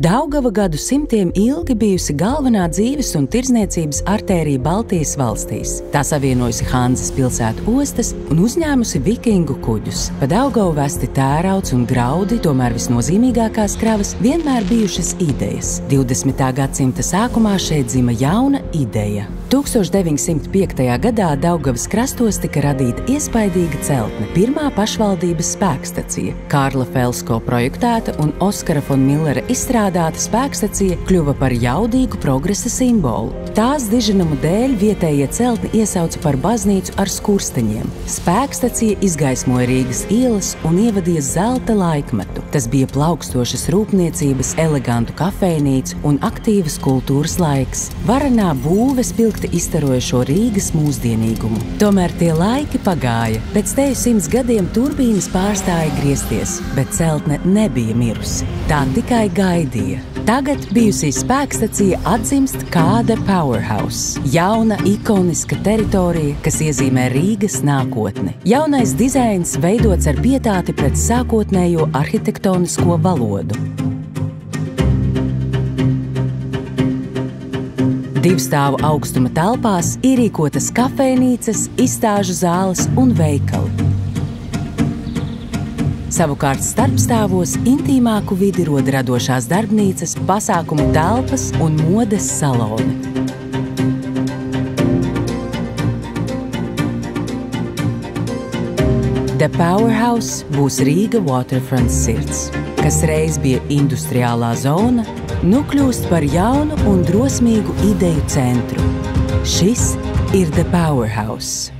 Daugava gadsimtiem ilgi bijusi galvenā dzīves un tirdzniecības artērija Baltijas valstīs. Tā savienojusi Hanzas pilsētu ostas un uzņēmusi vikingu kuģus. Pa Daugavu vesti tērauds un graudi, tomēr visnozīmīgākās kravas vienmēr bijušas idejas. 20. gadsimta sākumā šeit dzima jauna ideja. 1905. gadā Daugavas krastos tika radīta iespaidīga celtne, pirmā pašvaldības spēkstacija. Kārla Felsko projektēta un Oskara fon Millera izstrādāta spēkstacija kļuva par jaudīgu progresa simbolu. Tās diženumu dēļ vietējie celtni iesauca par baznīcu ar skursteņiem. Spēkstacija izgaismoja Rīgas ielas un ievadīja zelta laikmetu. Tas bija plaukstošas rūpniecības, elegantu kafejnīcu un aktīvas kultūras laiks. Varenā būve spilgti izstarojošo Rīgas mūsdienīgumu. Tomēr tie laiki pagāja. Pēc teju 100 gadiem turbīnas pārstāja griezties, bet celtne nebija mirusi. Tā tikai gaidīja. Tagad bijusī spēkstacija atzimst kā The Powerhouse. Jauna, ikoniska teritorija, kas iezīmē Rīgas nākotni. Jaunais dizains veidots ar pietāti pret sākotnējo arhitektonisko valodu. Divstāvu augstuma telpās ierīkotas kafejnīcas, izstāžu zāles un veikali. Savukārt starpstāvos intīmāku vidi roda radošās darbnīcas, pasākumu telpas un modes saloni. The Powerhouse būs Rīga Waterfront sirds, kas reiz bija industriālā zona, nu kļūst par jaunu un drosmīgu ideju centru. Šis ir The Powerhouse.